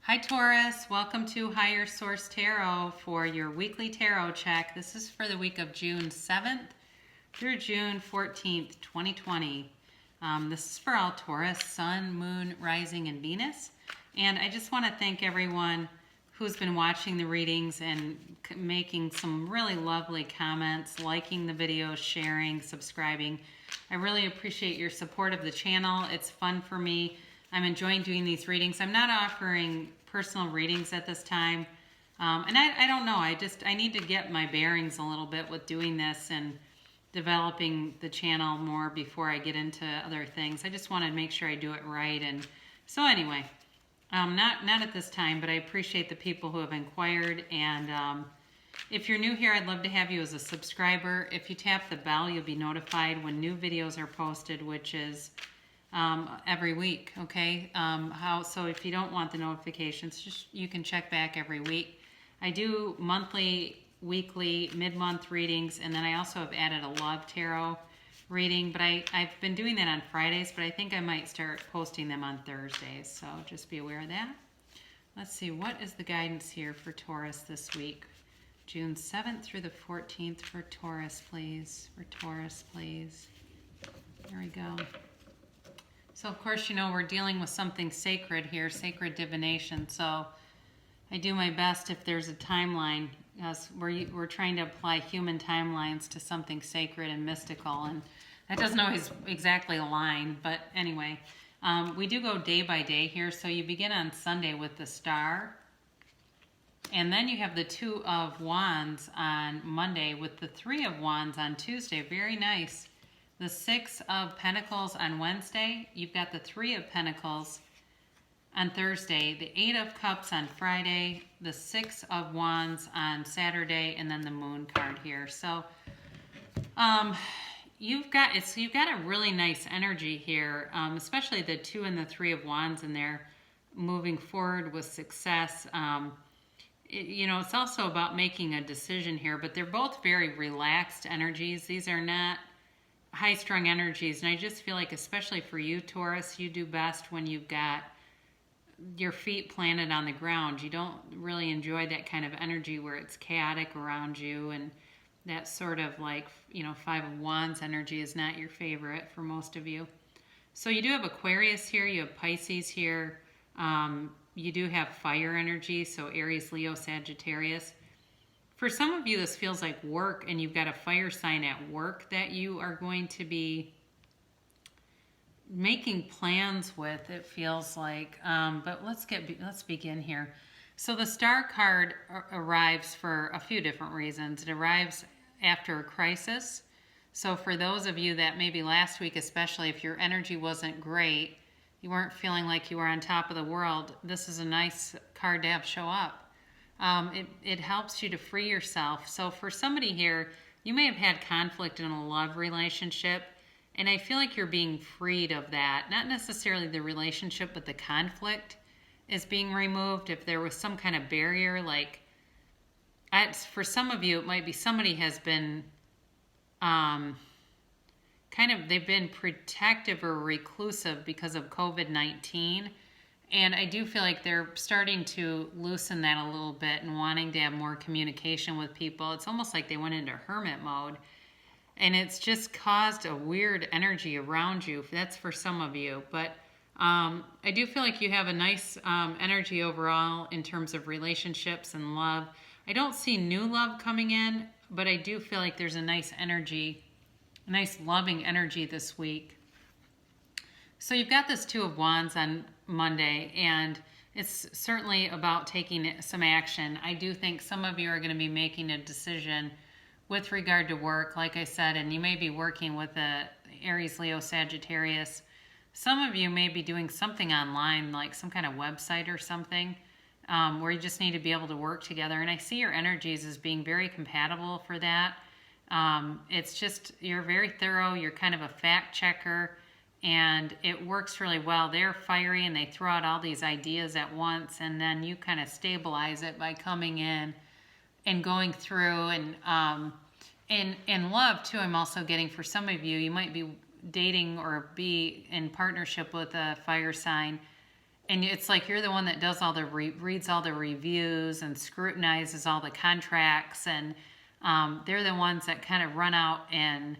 Hi Taurus, welcome to Higher Source Tarot for your weekly tarot check. This is for the week of June 7th through June 14th, 2020. This is for all Taurus, Sun, Moon, Rising, and Venus. And I just want to thank everyone who's been watching the readings and making some really lovely comments, liking the videos, sharing, subscribing. I really appreciate your support of the channel. It's fun for me. I'm enjoying doing these readings. I'm not offering personal readings at this time. And I don't know, I need to get my bearings a little bit with doing this and developing the channel more before I get into other things. I just want to make sure I do it right. And so anyway, not at this time, but I appreciate the people who have inquired. And if you're new here, I'd love to have you as a subscriber. If you tap the bell, you'll be notified when new videos are posted, which is every week, okay? So if you don't want the notifications, you can check back every week. I do monthly, weekly, mid-month readings, and then I also have added a love tarot reading, but I've been doing that on Fridays, but I think I might start posting them on Thursdays, so just be aware of that. Let's see, what is the guidance here for Taurus this week? June 7th through the 14th for Taurus, please. For Taurus, please. There we go. So, of course, you know, we're dealing with something sacred here, sacred divination. So I do my best if there's a timeline, as we're trying to apply human timelines to something sacred and mystical. And that doesn't always exactly align. But anyway, we do go day by day here. So you begin on Sunday with the Star. And then you have the Two of Wands on Monday with the Three of Wands on Tuesday. Very nice. The Six of Pentacles on Wednesday. You've got the Three of Pentacles on Thursday. The Eight of Cups on Friday. The Six of Wands on Saturday. And then the Moon card here. So you've got a really nice energy here, especially the Two and the Three of Wands in there, moving forward with success. You know, it's also about making a decision here, but they're both very relaxed energies. These are not high-strung energies, and I just feel like, especially for you, Taurus, you do best when you've got your feet planted on the ground. You don't really enjoy that kind of energy where it's chaotic around you, and that sort of like, you know, Five of Wands energy is not your favorite for most of you. So you do have Aquarius here, you have Pisces here, you do have fire energy, so Aries, Leo, Sagittarius. For some of you, this feels like work, and you've got a fire sign at work that you are going to be making plans with, it feels like. But let's begin here. So the Star card arrives for a few different reasons. It arrives after a crisis. So for those of you that maybe last week, especially if your energy wasn't great, you weren't feeling like you were on top of the world, this is a nice card to have show up. It helps you to free yourself. So for somebody here, you may have had conflict in a love relationship, and I feel like you're being freed of that. Not necessarily the relationship, but the conflict is being removed. If there was some kind of barrier, like for some of you, it might be somebody has been they've been protective or reclusive because of COVID-19. And I do feel like they're starting to loosen that a little bit and wanting to have more communication with people. It's almost like they went into hermit mode. And it's just caused a weird energy around you. That's for some of you. But I do feel like you have a nice energy overall in terms of relationships and love. I don't see new love coming in, but I do feel like there's a nice energy, a nice loving energy this week. So you've got this Two of Wands on Monday, and it's certainly about taking some action. I do think some of you are going to be making a decision with regard to work, like I said, and you may be working with a Aries, Leo, Sagittarius. Some of you may be doing something online, like some kind of website or something, where you just need to be able to work together. And I see your energies as being very compatible for that. It's just, you're very thorough. You're kind of a fact checker. And it works really well. They're fiery and they throw out all these ideas at once, and then you kind of stabilize it by coming in and going through. And love too, I'm also getting for some of you, you might be dating or be in partnership with a fire sign, and it's like you're the one that does all the reads all the reviews and scrutinizes all the contracts, and they're the ones that kind of run out and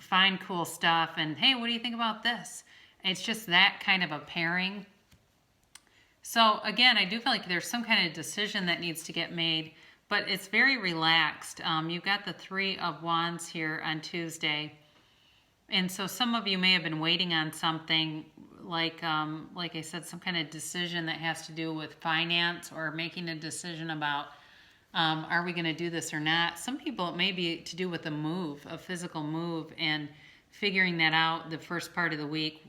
find cool stuff and, hey, what do you think about this? It's just that kind of a pairing. So again, I do feel like there's some kind of decision that needs to get made, but it's very relaxed. You've got the Three of Wands here on Tuesday. And so some of you may have been waiting on something like I said, some kind of decision that has to do with finance, or making a decision about, are we going to do this or not? Some people, it may be to do with a move, a physical move, and figuring that out the first part of the week,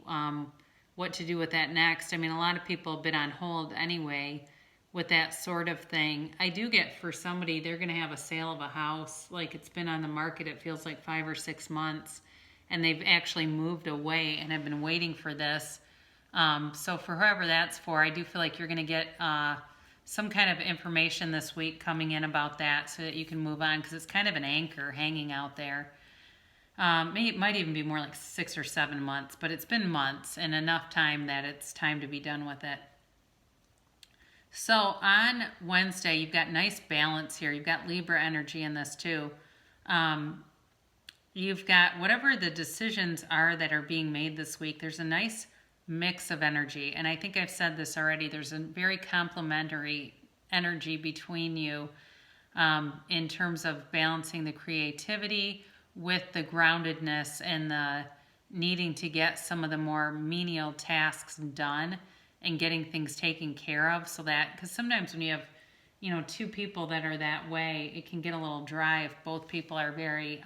what to do with that next. I mean, a lot of people have been on hold anyway with that sort of thing. I do get, for somebody, they're going to have a sale of a house, like it's been on the market, it feels like 5 or 6 months, and they've actually moved away and have been waiting for this. So for whoever that's for, I do feel like you're going to get some kind of information this week coming in about that, so that you can move on, because it's kind of an anchor hanging out there. It might even be more like 6 or 7 months, but it's been months, and enough time that it's time to be done with it. So on Wednesday, you've got nice balance here. You've got Libra energy in this too. You've got whatever the decisions are that are being made this week, there's a nice mix of energy. And I think I've said this already, there's a very complementary energy between you in terms of balancing the creativity with the groundedness and the needing to get some of the more menial tasks done and getting things taken care of, so that, because sometimes when you have, 2 people that are that way, it can get a little dry if both people are very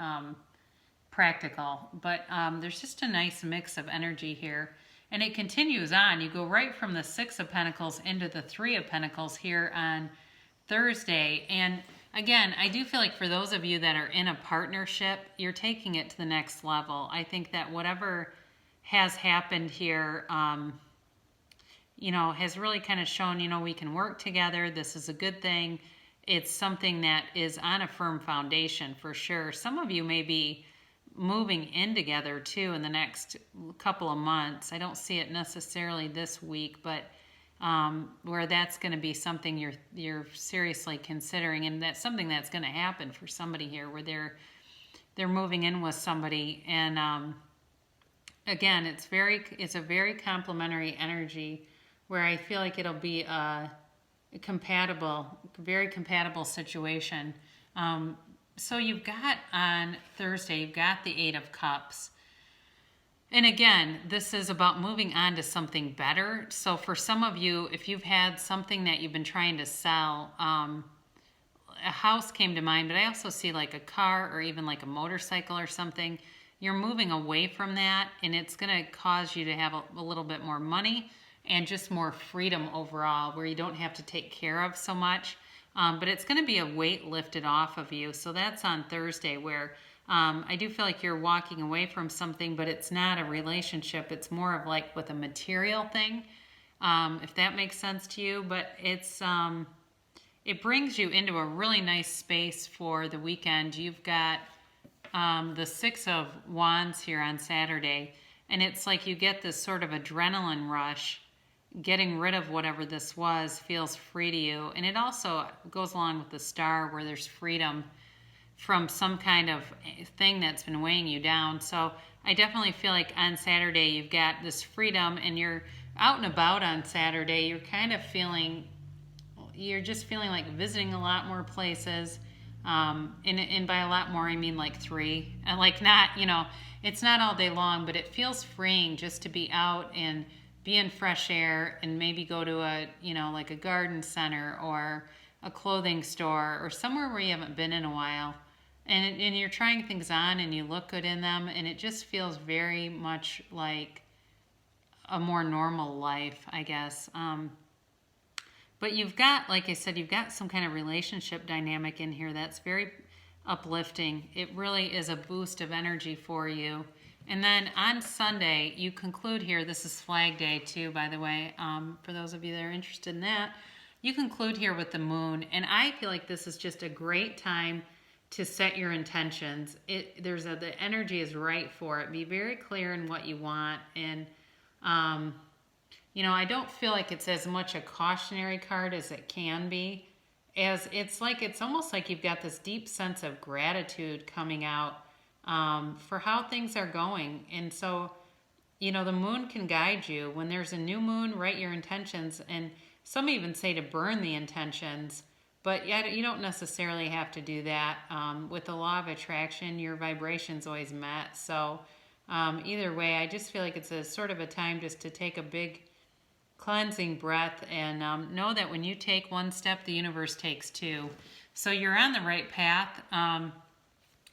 practical. But there's just a nice mix of energy here. And it continues on. You go right from the 6 of Pentacles into the 3 of Pentacles here on Thursday. And again, I do feel like for those of you that are in a partnership, you're taking it to the next level. I think that whatever has happened here, has really kind of shown, we can work together. This is a good thing. It's something that is on a firm foundation for sure. Some of you may be moving in together too in the next couple of months. I don't see it necessarily this week, but where that's going to be something you're seriously considering, and that's something that's going to happen for somebody here, where they're moving in with somebody. And again, it's a very complementary energy, where I feel like it'll be a very compatible situation. So you've got on Thursday, you've got the 8 of Cups. And again, this is about moving on to something better. So for some of you, if you've had something that you've been trying to sell, a house came to mind, but I also see like a car or even like a motorcycle or something. You're moving away from that, and it's going to cause you to have a little bit more money and just more freedom overall, where you don't have to take care of so much. But it's going to be a weight lifted off of you. So that's on Thursday, where I do feel like you're walking away from something, but it's not a relationship. It's more of like with a material thing, if that makes sense to you. But it brings you into a really nice space for the weekend. You've got the 6 of Wands here on Saturday, and it's like you get this sort of adrenaline rush. Getting rid of whatever this was feels free to you. And it also goes along with the Star, where there's freedom from some kind of thing that's been weighing you down. So I definitely feel like on Saturday you've got this freedom, and you're out and about on Saturday. You're just feeling like visiting a lot more places. And by a lot more, I mean like 3. And like not, it's not all day long, but it feels freeing just to be out and be in fresh air, and maybe go to like a garden center or a clothing store or somewhere where you haven't been in a while. And you're trying things on, and you look good in them, and it just feels very much like a more normal life, I guess. But you've got, like I said, you've got some kind of relationship dynamic in here that's very uplifting. It really is a boost of energy for you. And then on Sunday, you conclude here, this is Flag Day too, by the way, for those of you that are interested in that. You conclude here with the moon, and I feel like this is just a great time to set your intentions. The energy is right for it. Be very clear in what you want, and I don't feel like it's as much a cautionary card as it can be, as it's almost like you've got this deep sense of gratitude coming out for how things are going. And so, the moon can guide you. When there's a new moon, write your intentions. And some even say to burn the intentions, but yet you don't necessarily have to do that. With the law of attraction, your vibration's always met. So either way, I just feel like it's a sort of a time just to take a big cleansing breath and know that when you take one step, the universe takes two. So you're on the right path.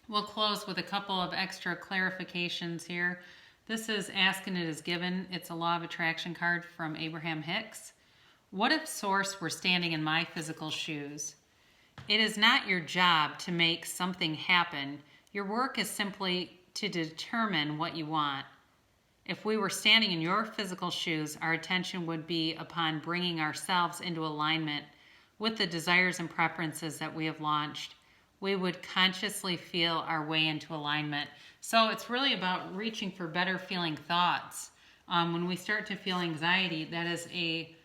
We'll close with a couple of extra clarifications here. This is Ask and It Is Given. It's a Law of Attraction card from Abraham Hicks. What if Source were standing in my physical shoes? It is not your job to make something happen. Your work is simply to determine what you want. If we were standing in your physical shoes, our attention would be upon bringing ourselves into alignment with the desires and preferences that we have launched. We would consciously feel our way into alignment. So it's really about reaching for better feeling thoughts. When we start to feel anxiety, that is a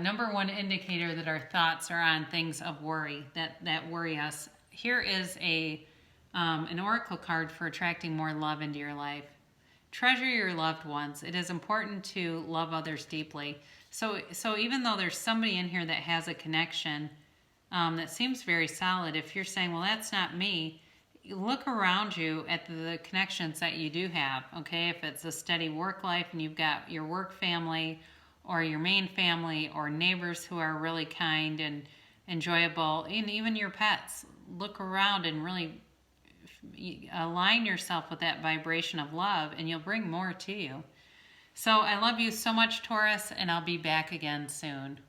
number one indicator that our thoughts are on things of worry that worry us. Here is an oracle card for attracting more love into your life. Treasure your loved ones. It is important to love others deeply. So even though there's somebody in here that has a connection that seems very solid, if you're saying, well, that's not me, look around you at the connections that you do have, okay? If it's a steady work life and you've got your work family or your main family or neighbors who are really kind and enjoyable, and even your pets, look around and really align yourself with that vibration of love and you'll bring more to you. So I love you so much, Taurus, and I'll be back again soon.